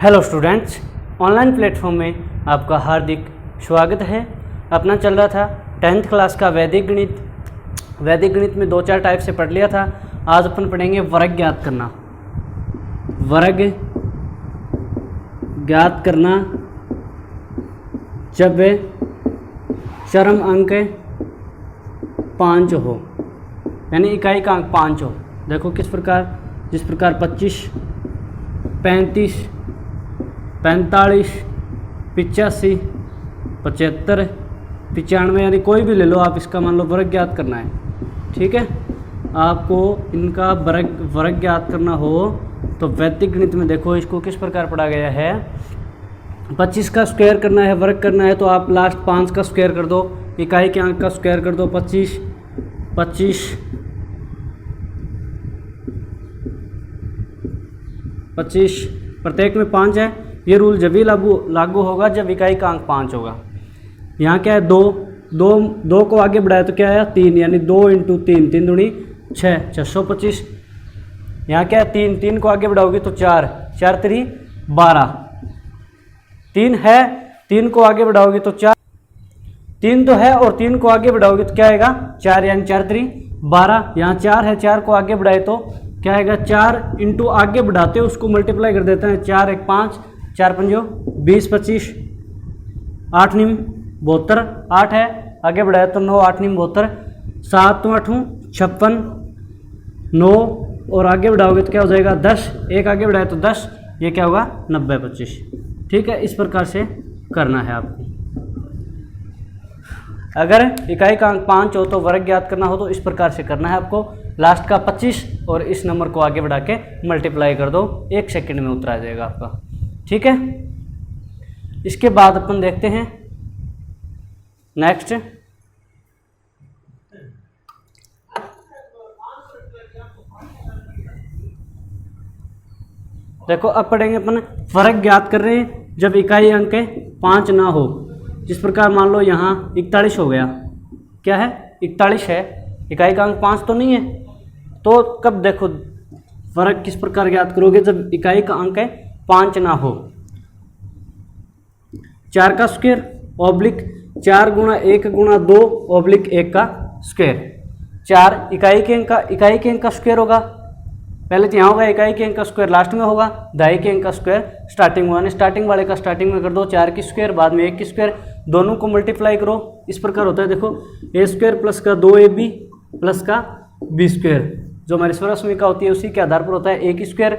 Hello students, online platform में आपका हार्दिक स्वागत है। अपना चल रहा था 10th क्लास का वैदिक गणित। वैदिक गणित में 2-4 टाइप से पढ़ लिया था। आज अपन पढ़ेंगे वर्ग ज्ञात करना। वर्ग ज्ञात करना जब चरम अंक 5 हो, यानी इकाई का अंक 5 हो। देखो किस प्रकार, जिस प्रकार 25, 35, 45, 85, 75, 95, यानी कोई भी ले लो आप, इसका मान लो वर्ग ज्ञात करना है। ठीक है, आपको इनका वर्ग ज्ञात करना हो तो वैदिक गणित में देखो इसको किस प्रकार पढ़ा गया है। 25 का स्क्वायर करना है, वर्ग करना है, तो आप लास्ट 5 का स्क्वायर कर दो, इकाई के अंक का स्क्वायर कर दो। 25, 25, 25, प्रत्येक में 5 है। ये रूल जब भी लागू होगा जब इकाई का अंक 5 होगा। यहाँ क्या है, 2 को आगे बढ़ाया तो क्या आया 3, यानी 2 × 3, 3 दूनी 6, 625। यहाँ क्या है 3 को आगे बढ़ाओगे तो 4, 4 3 12, 3 है, 3 को आगे बढ़ाओगे तो 4, 3 तो है और 3 को आगे बढ़ाओगे तो क्या आएगा 4, यानी 4 3 12। यहाँ 4 है, 4 को आगे बढ़ाए तो क्या आएगा 4 × आगे बढ़ाते हैं उसको मल्टीप्लाई कर देते हैं। 4 1 5, 4 5 20, 25, 8 9 72, 8 है, आगे बढ़ाए तो 9, 8 9 72, 7 8 56, 9 और आगे बढ़ाओगे तो क्या हो जाएगा 10, 1 आगे बढ़ाए तो 10, ये क्या होगा 90 25। ठीक है, इस प्रकार से करना है आपको। अगर इकाई का अंक 5 हो तो वर्ग ज्ञात करना हो तो इस प्रकार से करना है आपको। लास्ट का 25 और इस नंबर को आगे बढ़ा के मल्टीप्लाई कर दो, 1 सेकंड में उत्तर आ जाएगा आपका। ठीक है, इसके बाद अपन देखते हैं नेक्स्ट। देखो अब पढ़ेंगे अपन वर्ग ज्ञात कर रहे हैं जब इकाई अंक 5 ना हो। जिस प्रकार मान लो यहाँ 41 हो गया, क्या है 41 है, इकाई का अंक 5 तो नहीं है, तो कब देखो वर्ग किस प्रकार ज्ञात करोगे जब इकाई का अंक 5 ना हो। 4 का स्क्वायर ऑब्लिक 4 × 1 × 2 ऑब्लिक 1 का स्क्वायर। 4 इकाई के अंक का स्क्वायर होगा, पहले तो यहाँ होगा इकाई के अंक का स्क्वायर, लास्ट में होगा दहाई के अंक का स्क्वायर स्टार्टिंग में, स्टार्टिंग वाले का स्टार्टिंग में कर दो। 4 की स्क्वायर बाद में 1 की स्क्वायर, दोनों को मल्टीप्लाई करो। इस प्रकार होता है, देखो a² प्लस का 2ab प्लस का b², जो हमारी स्वरसमीका होती है उसी के आधार पर होता है a की स्क्वायर।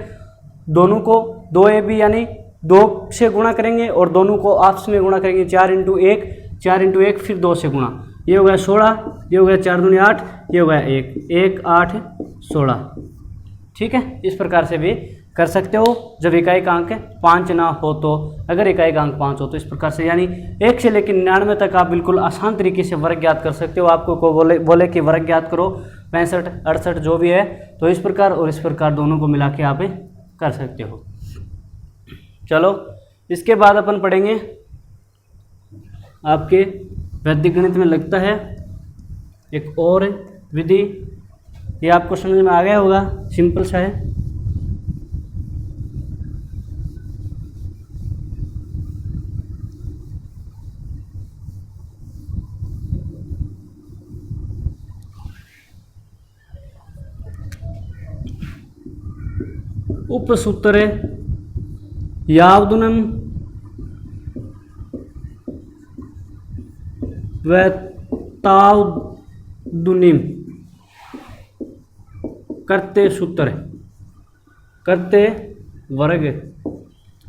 दोनों को 2ab यानी 2 से गुणा करेंगे और दोनों को आपस में गुणा करेंगे। 4 × 1, 4 × 1 फिर 2 से गुणा, ये हो गया 16, ये हो गया 4 दूनी 8, ये हो गया 1, 1 8 16। ठीक है, इस प्रकार से भी कर सकते हो जब इकाई का अंक 5 ना हो तो। अगर इकाई का अंक 5 हो तो इस प्रकार से, यानी 1 से लेकर 99 तक आप बिल्कुल आसान तरीके से वर्ग ज्ञात कर सकते हो। आपको को बोले कि वर्ग ज्ञात करो 65 68 जो भी है, तो इस प्रकार और इस प्रकार दोनों को मिला के आप कर सकते हो। चलो इसके बाद अपन पढ़ेंगे आपके वैदिक गणित में लगता है एक और विधि, ये आपको समझ में आ गया होगा, सिंपल सा है। उपसूत्र यावदुनम व तावदुनिम करते सूत्र करते वर्ग।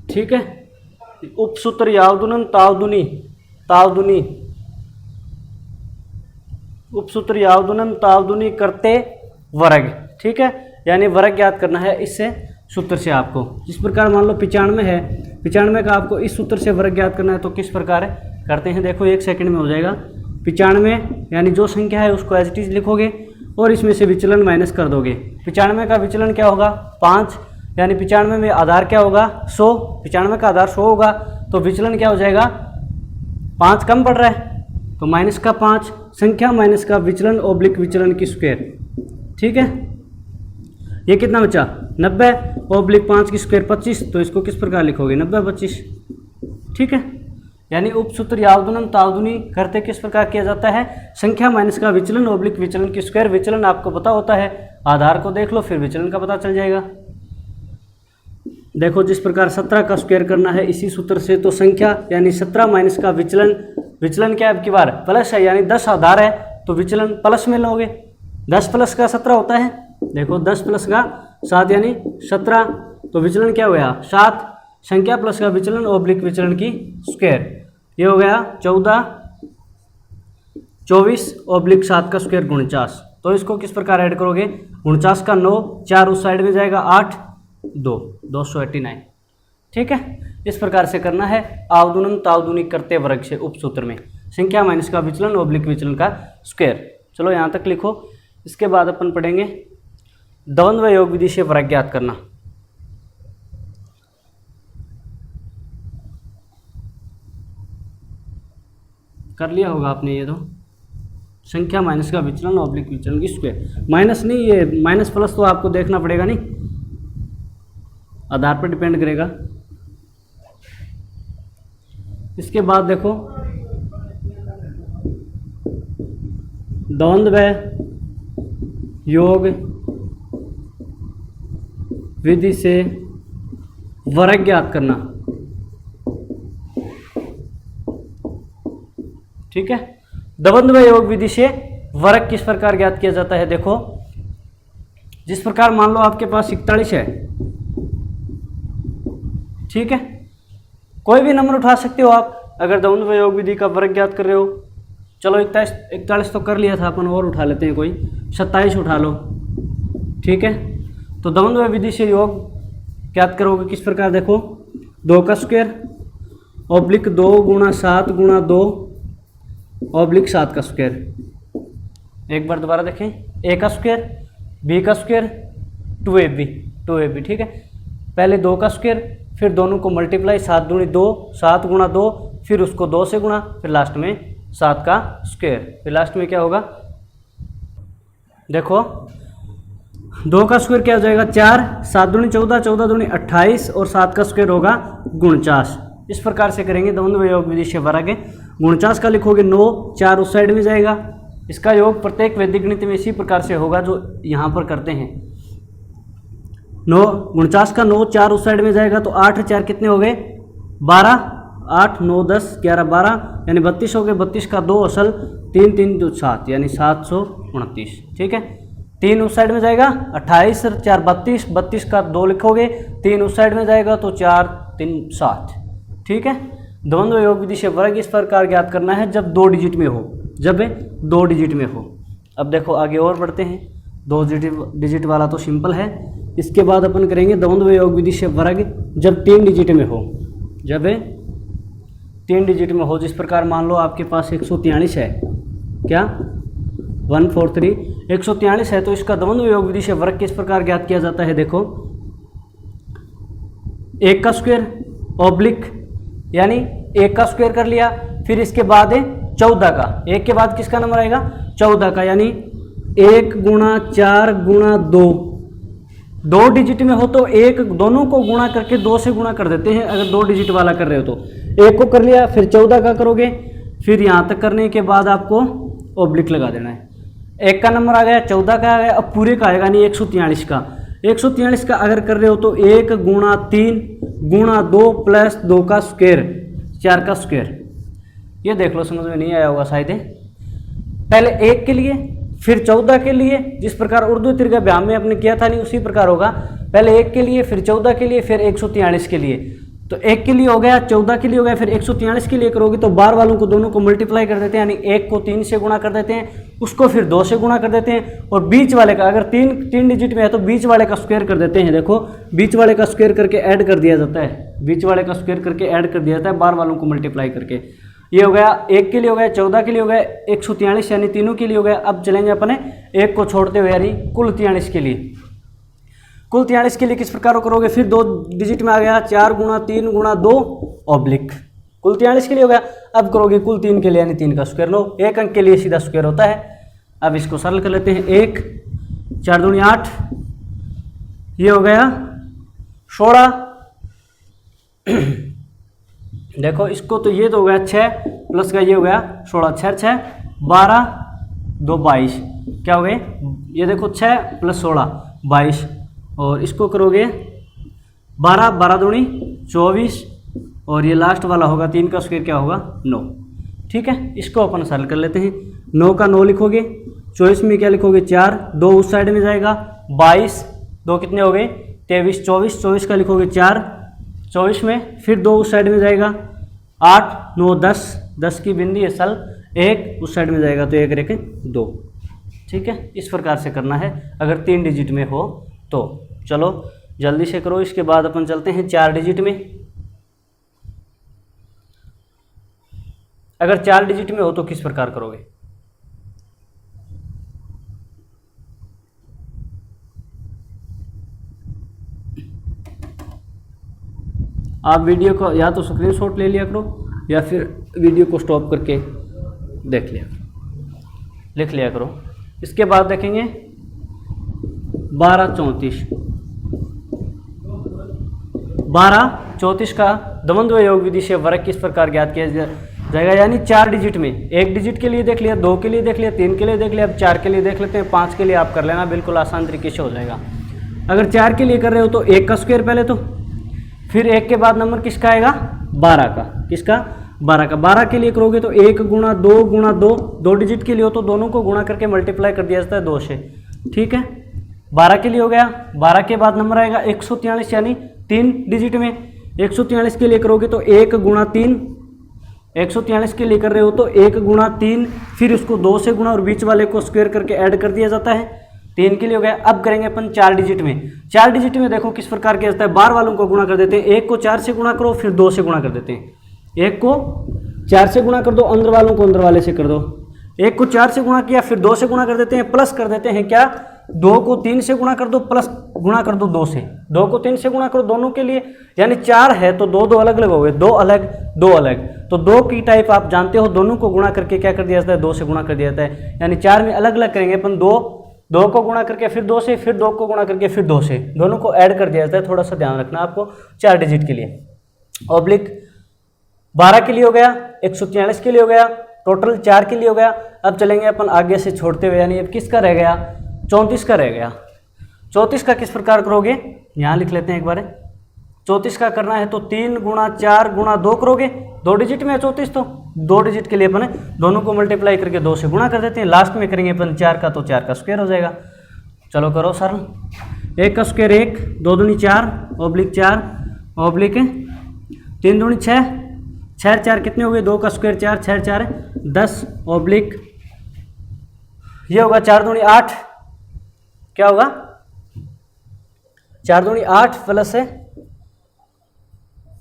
ठीक है, उपसूत्र यावदुनम तावदुनी तावदुनी, उपसूत्र यावदुनम तावदुनी करते वर्ग। ठीक है, यानी वर्ग ज्ञात करना है इससे सूत्र से आपको। जिस प्रकार मान लो 95 है, 95 का आपको इस सूत्र से वर्ग ज्ञात करना है तो किस प्रकार करते हैं, देखो 1 सेकंड में हो जाएगा। 95 यानी जो संख्या है उसको एज इट इज लिखोगे और इसमें से विचलन माइनस कर दोगे। 95 का विचलन क्या होगा 5, यानी 95 में आधार क्या होगा 100, 95 का आधार 100 होगा तो विचलन क्या हो जाएगा 5 कम पड़ रहा है तो माइनस का 5, संख्या माइनस का विचलन ऑब्लिक विचलन की स्क्वायर। ठीक है, ये कितना बचा 90 ऑब्लिक 5 की स्क्वायर 25, तो इसको किस प्रकार लिखोगे 90/25। ठीक है, यानी उपसूत्र यावदुनम तावदुनी करते किस प्रकार किया जाता है, संख्या माइनस का विचलन ऑब्लिक विचलन की स्क्वायर। विचलन आपको पता होता है, आधार को देख लो फिर विचलन का पता चल जाएगा। देखो जिस प्रकार 17 का स्क्वायर करना है इसी सूत्र से, तो संख्या यानी 17 माइनस का विचलन, विचलन क्या है अब की बार प्लस है, यानी 10 आधार है तो विचलन प्लस में लोगे। 10 प्लस का 17 होता है, देखो 10 प्लस का 7 यानी 17, तो विचलन क्या हुआ 7, संख्या प्लस का विचलन ऑब्लिक विचलन की स्क्वायर। ये हो गया 14, 24 ऑब्लिक 7 का स्क्वायर 49। तो इसको किस प्रकार ऐड करोगे, 49 का 9, 4 उस साइड में जाएगा 8, 2 289। ठीक है, इस प्रकार से करना है आवदुनम तावदुनी करते वर्ग से उपसूत्र में संख्या माइनस का विचलन ऑब्लिक विचलन का स्क्वायर। चलो यहाँ तक लिखो। इसके बाद अपन पढ़ेंगे द्वंद्व योग विधि से वर्ग ज्ञात करना। कर लिया होगा आपने ये, तो संख्या माइनस का विचलन ऑब्लिक विचलन की स्क्वायर। माइनस नहीं, ये माइनस प्लस तो आपको देखना पड़ेगा, नहीं आधार पर डिपेंड करेगा। इसके बाद देखो द्वंद्व योग विधि से वर्ग ज्ञात करना। ठीक है, द्वंद्व योग विधि से वर्ग किस प्रकार ज्ञात किया जाता है। देखो जिस प्रकार मान लो आपके पास 41 है, ठीक है, कोई भी नंबर उठा सकते हो आप अगर द्वंद्व योग विधि का वर्ग ज्ञात कर रहे हो। चलो 41 तो कर लिया था अपन, और उठा लेते हैं, कोई 27 उठा लो। ठीक है, तो द्वंद्व विधि से योग ज्ञात करोगे किस प्रकार, देखो 2 का स्क्वायर ऑब्लिक 2 गुणा 7 गुणा 2 ऑब्लिक 7 का स्क्वायर। एक बार दोबारा देखें, a का स्क्वायर, b का स्क्वायर, 2ab। ठीक है, पहले 2 का स्क्वायर, फिर दोनों को मल्टीप्लाई 7 दूनी 2, 7 गुणा 2, फिर उसको 2 से गुणा, फिर लास्ट में 7 का स्क्वायर। फिर लास्ट में क्या होगा, देखो 2 का स्क्वायर क्या हो जाएगा 4, 7 दूनी 14, 14 दूनी 28 और 7 का स्क्वायर होगा 49। इस प्रकार से करेंगे द्वंद्व योग विधि से वर्ग। 49 का लिखोगे 9, 4 उस साइड में जाएगा। इसका योग प्रत्येक वैदिक गणित में इसी प्रकार से होगा जो यहाँ पर करते हैं। 49 का 9, 4 उस साइड में जाएगा, तो 8 4 कितने हो गए 12, 8 9 10 11 12 यानी 32 हो गए। 32 का 2 असल, 3 3 2 7 यानी 729। ठीक है, 3 उस साइड में जाएगा, 28 और 4 32, 32 का 2 लिखोगे, 3 उस साइड में जाएगा तो 4 3 7। ठीक है, द्वंद्व योग विधि से वर्ग इस प्रकार ज्ञात करना है जब 2 डिजिट में हो, जब 2 डिजिट में हो। अब देखो आगे और बढ़ते हैं, 2 डिजिट वाला तो सिंपल है। इसके बाद अपन करेंगे द्वंद्व योग विधि से वर्ग जब 3 डिजिट में हो, जब 3 डिजिट में हो। जिस प्रकार मान लो आपके पास 143 है, क्या 143 143 है, तो इसका द्वंद्व योग विधि से वर्ग किस प्रकार ज्ञात किया जाता है। देखो 1 का स्क्वायर ऑब्लिक यानी 1 का स्क्वायर कर लिया, फिर इसके बाद 14 का, 1 के बाद किसका नंबर आएगा 14 का, यानी 1 गुणा 4 गुणा 2 डिजिट में हो तो एक दोनों को गुणा करके 2 से गुणा कर देते हैं। अगर 2 डिजिट वाला कर रहे हो तो 1 को कर लिया, फिर 14 का करोगे, फिर यहाँ तक करने के बाद आपको ऑब्लिक लगा देना है। 1 का नंबर आ गया, 14 का आ गया, अब पूरे का आएगा, नहीं 143 का। 143 का अगर कर रहे हो तो 1 गुणा 3 गुणा 2 प्लस 2 का स्क्वायर, 4 का स्क्वायर। ये देख लो, समझ में नहीं आया होगा शायद। पहले 1 के लिए, फिर 14 के लिए, जिस प्रकार उर्दू त्रिज्याभ्याम में आपने किया था नहीं उसी प्रकार होगा। पहले 1 के लिए, फिर 14 के लिए, फिर 143 के लिए। तो 1 के लिए हो गया, 14 के लिए हो गया, फिर 143 के लिए करोगे तो बार वालों को दोनों को मल्टीप्लाई कर देते हैं, यानी 1 को 3 से गुणा कर देते हैं, उसको फिर 2 से गुणा कर देते हैं, और बीच वाले का अगर 3 डिजिट में है तो बीच वाले का स्क्वायर कर देते हैं। देखो बीच वाले का स्क्वायर करके ऐड कर दिया जाता है, बीच वाले का स्क्वायर करके ऐड कर दिया जाता है बार वालों को मल्टीप्लाई करके। ये हो गया 1 के लिए हो गया, 14 के लिए हो गया, 143 यानी तीनों के लिए हो गया। अब चलेंगे अपने 1 को छोड़ते हुए, यानी कुल 43 के लिए। कुल 43 के लिए किस प्रकार करोगे, फिर 2 डिजिट में आ गया, 4 गुणा 3 गुणा 2 ऑब्लिक, कुल 43 के लिए हो गया। अब करोगे कुल 3 के लिए, यानी 3 का स्क्वायर। 9 एक अंक के लिए सीधा स्क्वायर होता है। अब इसको सरल कर लेते हैं, 1 4 दूनी 8 ये हो गया 16। देखो इसको तो ये तो हो गया 6 प्लस का ये हो गया 16, 6 6 12 2 22, क्या हो गए ये देखो 6 प्लस 16 22, और इसको करोगे 12 12 दूनी 24, और ये लास्ट वाला होगा 3 का स्क्वायर क्या होगा 9। ठीक है, इसको अपन सरल कर लेते हैं। 9 का 9 लिखोगे, 24 में क्या लिखोगे 4, 2 उस साइड में जाएगा, 22 2 कितने हो गए 23, 24 24 का लिखोगे 4, 24 में फिर 2 उस साइड में जाएगा, 8 9 10 10 की बिंदी है सल, 1 उस साइड में जाएगा तो 1 रेखे 2। ठीक है, इस प्रकार से करना है अगर 3 डिजिट में हो तो। चलो जल्दी से करो, इसके बाद अपन चलते हैं 4 डिजिट में। अगर 4 डिजिट में हो तो किस प्रकार करोगे। आप वीडियो को या तो स्क्रीनशॉट ले लिया करो या फिर वीडियो को स्टॉप करके देख लिया करो, लिख लिया करो। इसके बाद देखेंगे 12 34, 12 34 का द्वंद्व योग विधि से वर्ग किस प्रकार ज्ञात किया जाएगा। यानी 4 डिजिट में, 1 डिजिट के लिए देख लिया, 2 के लिए देख लिया, 3 के लिए देख लिया, अब 4 के लिए देख लेते हैं। 5 के लिए आप कर लेना, बिल्कुल आसान तरीके से हो जाएगा। अगर 4 के लिए कर रहे हो तो 1 का स्क्वायर पहले, तो फिर 1 के बाद नंबर किसका आएगा 12 का, किसका 12 का। 12 के लिए करोगे तो 1 गुणा 2 गुणा 2, 2 डिजिट के लिए हो तो दोनों को गुणा करके मल्टीप्लाई कर दिया जाता है 2 से। ठीक है, 12 के लिए हो गया। 12 के बाद नंबर आएगा 143, यानी 3 डिजिट में। 143 के लिए करोगे तो 1 गुणा 3, 143 के लिए कर रहे हो तो 1 गुणा 3, फिर उसको 2 से गुणा और बीच वाले को स्क्वायर करके ऐड कर दिया जाता है। 3 के लिए हो गया। अब करेंगे अपन 4 डिजिट में। 4 डिजिट में देखो किस प्रकार किया जाता है, बार वालों को गुणा कर देते हैं। 1 को 4 से गुणा करो, फिर 2 से गुणा कर देते हैं। 1 को 4 से गुणा कर दो, अंदर वालों को अंदर वाले से कर दो। 1 को 4 से गुणा किया, फिर 2 से गुणा कर देते हैं, प्लस कर देते हैं क्या, 2 को 3 से गुणा कर दो, प्लस गुणा कर दो 2 से। 2 को 3 से गुणा करो दोनों के लिए, यानी 4 है तो 2 2 अलग अलग हो गए, 2 अलग 2 अलग। तो 2 की टाइप आप जानते हो, दोनों को गुणा करके क्या कर दिया जाता है 2 से गुणा कर दिया जाता है। यानी 4 में अलग अलग करेंगे अपन, 2 को गुणा करके फिर 2 से, फिर 2 को गुणा करके फिर 2 से, दोनों को ऐड कर दिया जाता है। थोड़ा सा ध्यान रखना आपको 4 डिजिट के लिए। ऑब्लिक 12 के लिए हो गया, 143 के लिए हो गया, टोटल 4 के लिए हो गया। अब चलेंगे अपन आगे से छोड़ते हुए, यानी अब किसका रह गया 34 का रह गया। 34 का किस प्रकार करोगे, यहाँ लिख लेते हैं एक बार। 34 का करना है तो 3 गुणा 4 गुणा 2 करोगे, 2 डिजिट में है 34, तो 2 डिजिट के लिए अपन दोनों को मल्टीप्लाई करके 2 से गुणा कर देते हैं। लास्ट में करेंगे अपन 4 का, तो 4 का स्क्वायर हो जाएगा। चलो करो सरल। 1 का स्क्वायर 1, 2 दूनी 4, ऑब्लिक 4, ऑब्लिक 3 दूनी 6, 6 4 कितने हो गए, 2 का स्क्वायर 4, 6 4 10, ऑब्लिक ये होगा 4 दूनी 8, क्या होगा 4 दूनी 8 प्लस है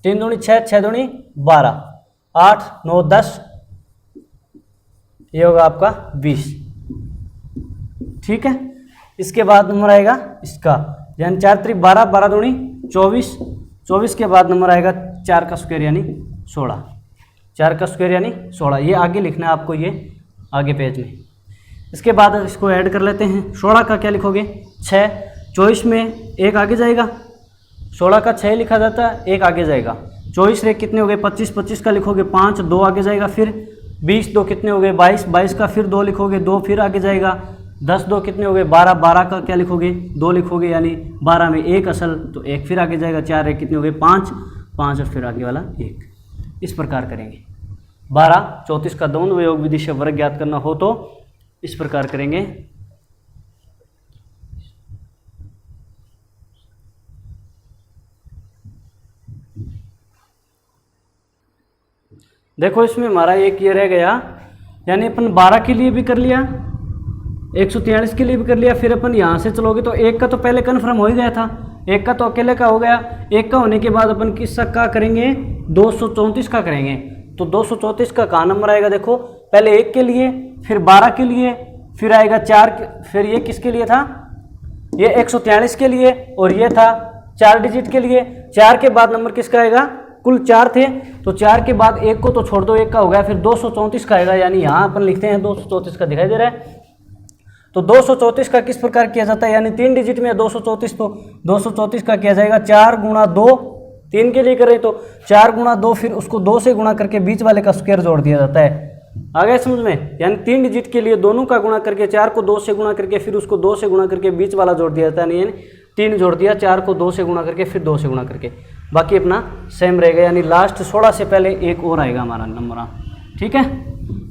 3 दूनी 6, 6 दूनी 12, 8 9 10, ये होगा आपका 20। ठीक है, इसके बाद नंबर आएगा इसका, यानी 4 3 12, 12 दूनी 24, 24 के बाद नंबर आएगा 4 का स्क्वायर यानी 16, 4 का स्क्वायर यानी 16। ये आगे लिखना है आपको, ये आगे पेज में। इसके बाद इसको ऐड कर लेते हैं। 16 का क्या लिखोगे 6, 24 में 1 आगे जाएगा, 16 का 6 लिखा जाता है, 1 आगे जाएगा। 24 रे कितने हो गए 25, 25 का लिखोगे 5, 2 आगे जाएगा। फिर 20 2 कितने हो गए 22, 22 का फिर 2 लिखोगे, 2 फिर आगे जाएगा। 10 2 कितने हो गए 12, 12 का क्या लिखोगे 2 लिखोगे, यानी 12 में 1 असल तो 1 फिर आगे जाएगा। 4 रे कितने हो गए 5, 5 और फिर आगे वाला 1। इस प्रकार करेंगे। 12 34 का द्वंद्व योग विधि से वर्ग ज्ञात करना हो तो इस प्रकार करेंगे। देखो इसमें हमारा एक ये रह गया, यानी अपन 12 के लिए भी कर लिया, 143 के लिए भी कर लिया। फिर अपन यहाँ से चलोगे तो 1 का तो पहले कन्फर्म हो ही गया था, 1 का तो अकेले का हो गया। 1 का होने के बाद अपन किसका का करेंगे 234 का करेंगे। तो 234 का कहाँ नंबर आएगा, देखो पहले 1 के लिए, फिर 12 के लिए, फिर आएगा 4, फिर ये किसके लिए था, ये 143 के लिए, और ये था 4 डिजिट के लिए। 4 के बाद नंबर किसका आएगा, कुल 4 थे तो 4 के बाद 1 को तो छोड़ दो, 1 का हो गया, फिर 234 का आएगा। यानी यहाँ अपन लिखते हैं 234 का दिखाई दे रहा है। तो 234 का किस प्रकार किया जाता है, यानी 3 डिजिट में 234, तो 234 का किया जाएगा 4 गुणा 2, 3 के लिए करें तो 4 गुणा 2, फिर उसको 2 से गुणा करके बीच वाले का स्क्वायर जोड़ दिया जाता है। आ गया समझ में, यानी 3 डिजिट के लिए दोनों का गुणा करके 4 को 2 से गुणा करके फिर उसको 2 से गुणा करके बीच वाला जोड़ दिया जाता है, यानी 3 जोड़ दिया, 4 को 2 से गुणा करके फिर 2 से गुणा करके, बाकी अपना सेम रहेगा। यानी लास्ट 16 से पहले एक और आएगा हमारा नंबर, ठीक है,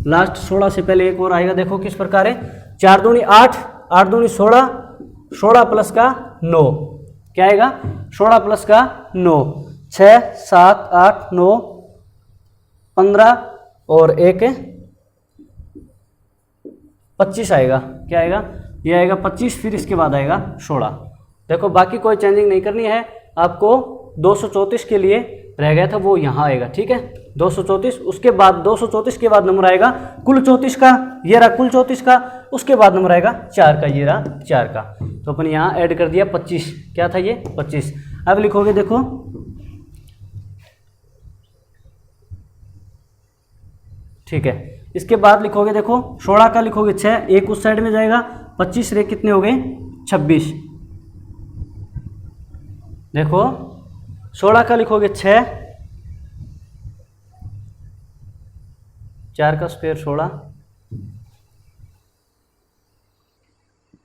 लास्ट 16 से पहले एक और आएगा। देखो किस प्रकार है, 4 दूनी 8, 8 दूनी 16, 16 प्लस का 9, क्या आएगा 16 प्लस का 9, 6 7 8 9 15 और 1 25 आएगा, क्या आएगा, ये आएगा 25, फिर इसके बाद आएगा 16। देखो बाकी कोई चेंजिंग नहीं करनी है आपको, 234 के लिए रह गया था वो यहाँ आएगा, ठीक है, 234, उसके बाद 234 के बाद नंबर आएगा कुल 34 का, ये रहा कुल 34 का, उसके बाद नंबर आएगा 4 का, ये रहा 4 का, तो अपन यहाँ ऐड कर दिया 25, क्या था ये 25। अब लिखोगे देखो, ठीक है, इसके बाद लिखोगे देखो 16 का लिखोगे 6, एक उस साइड में जाएगा, 25 रे कितने हो गए 26, देखो 16 का लिखोगे 6, 4 का स्क्वायर 16।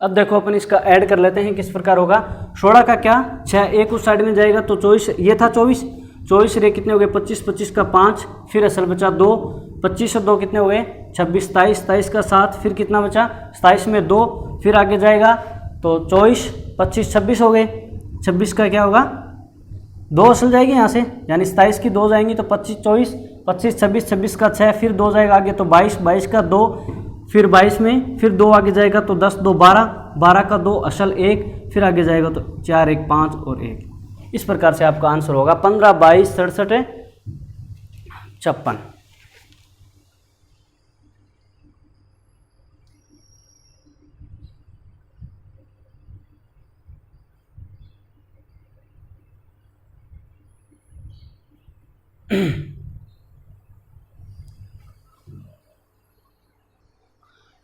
अब देखो अपन इसका ऐड कर लेते हैं किस प्रकार होगा, 16 का क्या 6, एक उस साइड में जाएगा तो 24, ये था 24, 24 रे कितने हो गए 25, 25 का 5, फिर असल बचा 2, 25 और 2 कितने हो गए 26, 27, 27 का 7, फिर कितना बचा 27 में 2, फिर आगे जाएगा तो 24, 25, 26 हो गए, 26 का क्या होगा 2 असल जाएगी यहाँ से, यानी 27 की 2 जाएंगी तो 25, 24, 25, 26, 26 का 6, फिर 2 जाएगा आगे तो 22, 22 का 2, फिर 22 में फिर 2 आगे जाएगा तो 10, 2 12, 12 का 2 असल 1, फिर आगे जाएगा तो 4, 1 5 और 1। इस प्रकार से आपका आंसर होगा 15, 22, 67, 56।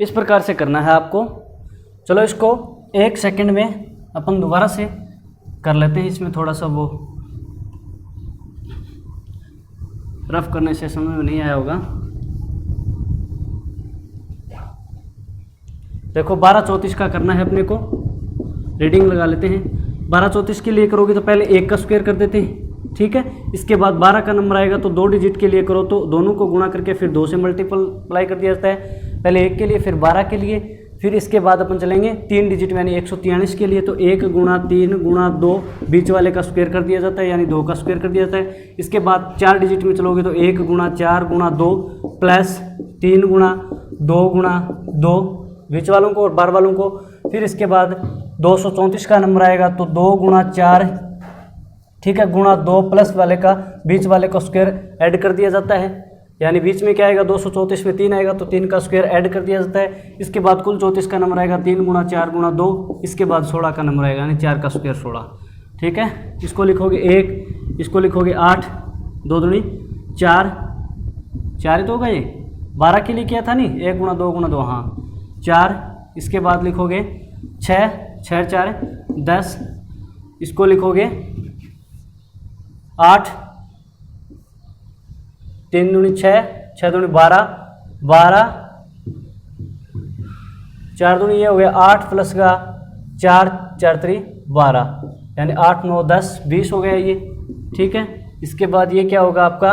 इस प्रकार से करना है आपको। चलो इसको 1 सेकंड में अपन दोबारा से कर लेते हैं, इसमें थोड़ा सा वो रफ करने से समझ में नहीं आया होगा। देखो 1234 का करना है अपने को, रीडिंग लगा लेते हैं। 1234 के लिए करोगे तो पहले 1 का स्क्वायर कर देते हैं, ठीक है, इसके बाद 12 का नंबर आएगा तो 2 डिजिट के लिए करो तो दोनों को गुणा करके फिर 2 से मल्टीप्लाई कर दिया जाता है, पहले 1 के लिए फिर 12 के लिए, फिर इसके बाद अपन चलेंगे 3 डिजिट में यानी 143 के लिए तो 1 गुणा 3 गुणा 2 बीच वाले का स्क्वायर कर दिया जाता है, यानी 2 का स्क्वायर कर दिया जाता है। इसके बाद 4 डिजिट में चलोगे तो 1 गुणा 4 गुणा 2 प्लस 3 गुणा 2 गुणा 2 बीच वालों को और बार वालों को, फिर इसके बाद 234 का नंबर आएगा तो 2 गुणा 4, ठीक है, गुणा 2 प्लस वाले का बीच वाले का स्क्वायर ऐड कर दिया जाता है, यानी बीच में क्या आएगा 234 में 3 आएगा तो 3 का स्क्वायर ऐड कर दिया जाता है। इसके बाद कुल 34 का नंबर आएगा 3 गुणा 4 गुणा 2, इसके बाद 16 का नंबर आएगा यानी 4 का स्क्वायर 16, ठीक है। इसको लिखोगे 1, इसको लिखोगे 8, 2 दूनी 4, 4 ही तो होगा, ये 12 के लिए किया था नहीं, 1 गुणा 2 गुणा 2, हाँ 4, इसके बाद लिखोगे 6, 6 4 10, इसको लिखोगे 8, 3 दूनी 6, 6 दूनी 12, 12, 4 दूनी ये हो गया 8 प्लस का 4, 4 3 12, यानी 8 9 10 20 हो गया ये, ठीक है। इसके बाद ये क्या होगा आपका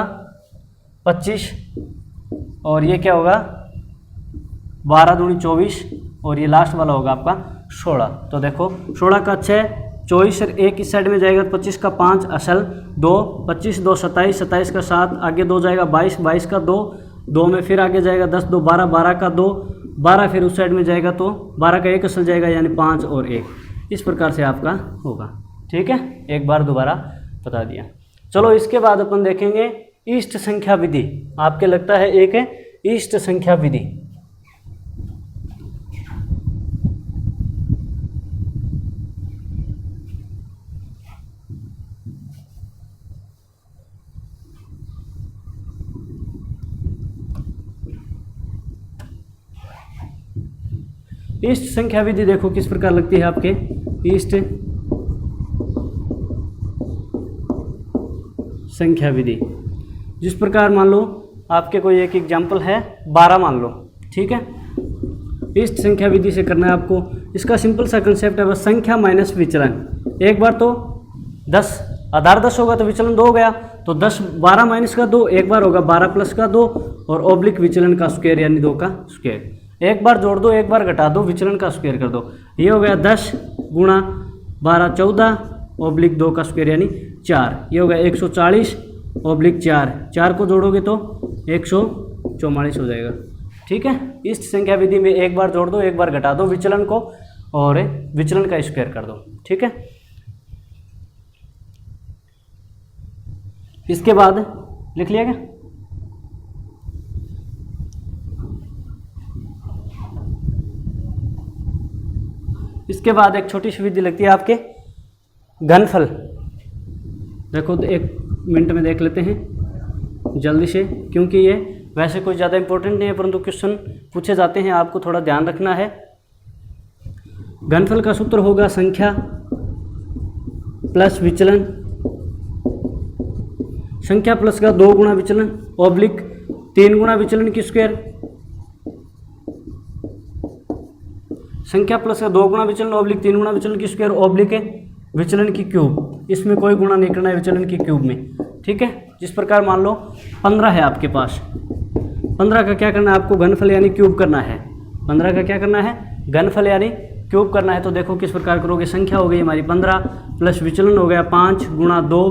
25 और ये क्या होगा 12 दूनी 24 और ये लास्ट वाला होगा आपका 16। तो देखो 16 का 6, 24 एक इस साइड में जाएगा, 25 का 5 असल 2, 25 2 27, 27 का 7, आगे 2 जाएगा 22, 22 का 2, 2 में फिर आगे जाएगा 10 2 12, 12 का 2, 12 फिर उस साइड में जाएगा तो 12 का 1 असल जाएगा यानी 5 और 1। इस प्रकार से आपका होगा, ठीक है, एक बार दोबारा बता दिया। चलो इसके बाद अपन देखेंगे ईस्ट संख्या विधि। आपके लगता है एक है ईस्ट संख्या विधि। इष्ट संख्या विधि देखो किस प्रकार लगती है आपके, इष्ट संख्या विधि। जिस प्रकार मान लो आपके कोई एक एग्जाम्पल है 12 मान लो, ठीक है। इष्ट संख्या विधि से करना है आपको। इसका सिंपल सा कंसेप्ट है बस संख्या माइनस विचलन। एक बार तो 10 आधार 10 होगा तो विचलन 2 हो गया, तो 10 12 माइनस का 2 एक बार होगा 12 प्लस का 2 और ऑब्लिक विचलन का स्क्वायर यानी 2 का स्क्वायर। एक बार जोड़ दो एक बार घटा दो विचलन का स्क्वायर कर दो। ये हो गया 10 गुणा 12 14 ऑब्लिक 2 का स्क्वायर यानी 4। ये हो गया 140 ऑब्लिक 4, 4 को जोड़ोगे तो 144 हो जाएगा, ठीक है। इस संख्या विधि में एक बार जोड़ दो एक बार घटा दो विचलन को और विचलन का स्क्वायर कर दो, ठीक है। इसके बाद लिख लिया क्या? इसके बाद एक छोटी सी विधि लगती है आपके घनफल। देखो एक मिनट में देख लेते हैं जल्दी से, क्योंकि ये वैसे कोई ज़्यादा इंपॉर्टेंट नहीं है परंतु क्वेश्चन पूछे जाते हैं, आपको थोड़ा ध्यान रखना है। घनफल का सूत्र होगा संख्या प्लस विचलन, संख्या प्लस का 2 गुणा विचलन ऑब्लिक 3 गुणा विचलन की स्क्वायर, संख्या प्लस का 2 गुणा विचलन ऑब्लिक 3 गुणा विचलन की स्क्वायर ऑब्लिक है विचलन की क्यूब। इसमें कोई गुणा नहीं करना है विचलन की क्यूब में, ठीक है। जिस प्रकार मान लो 15 है आपके पास, 15 का क्या करना है आपको घनफल यानी क्यूब करना है। 15 का क्या करना है घनफल यानी क्यूब करना है। तो देखो किस प्रकार करोगे, संख्या हो गई हमारी 15 प्लस विचलन हो गया 5 गुणा 2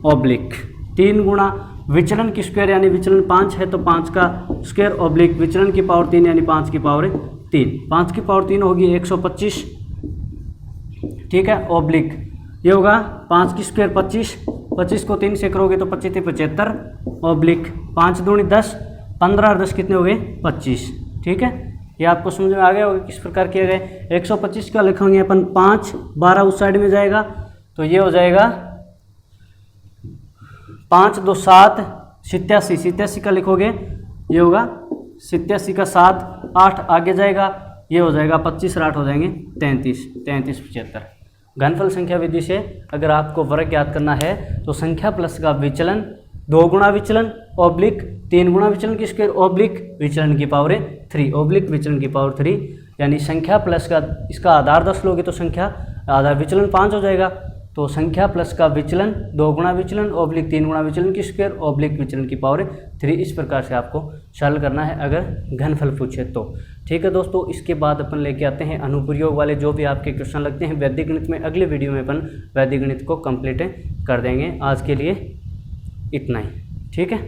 ऑब्लिक 3 गुणा विचलन की स्क्वायर यानी विचलन 5 है तो 5 का स्क्वायर ऑब्लिक विचलन की पावर 3 यानी 5 की पावर 3, 5 की पावर 3 होगी 125, ठीक है। ऑब्लिक ये होगा 5 की स्क्वायर 25, 25 को 3 से करोगे तो 25 75 ऑब्लिक 5 दूनी 10, 15 और 10 कितने हो गए 25, ठीक है। ये आपको समझ में आ गया होगा किस प्रकार किया गया। 125 का लिखेंगे अपन 5, 12 उस साइड में जाएगा तो ये हो जाएगा 5 2 7 87, 87 का लिखोगे ये होगा 87 का 7 8 आगे जाएगा ये हो जाएगा 25 और 8 हो जाएंगे 33, 33 75। घनफल संख्या विधि से अगर आपको वर्ग ज्ञात करना है तो संख्या प्लस का विचलन 2 गुणा विचलन ऑब्लिक 3 गुणा विचलन की स्क्वायर ऑब्लिक विचलन की पावर 3 ऑब्लिक विचलन की पावर 3, यानी संख्या प्लस का इसका आधार 10 लोगे तो संख्या आधार विचलन 5 हो जाएगा। तो संख्या प्लस का विचलन 2 गुणा विचलन ऑब्लिक 3 गुणा विचलन की स्क्वायर ऑब्लिक विचलन की पावर 3, इस प्रकार से आपको सरल करना है अगर घनफल पूछे तो, ठीक है दोस्तों। इसके बाद अपन लेके आते हैं अनुप्रयोग वाले जो भी आपके क्वेश्चन लगते हैं वैदिक गणित में। अगले वीडियो में अपन वैदिक गणित को कंप्लीट कर देंगे। आज के लिए इतना ही, ठीक है।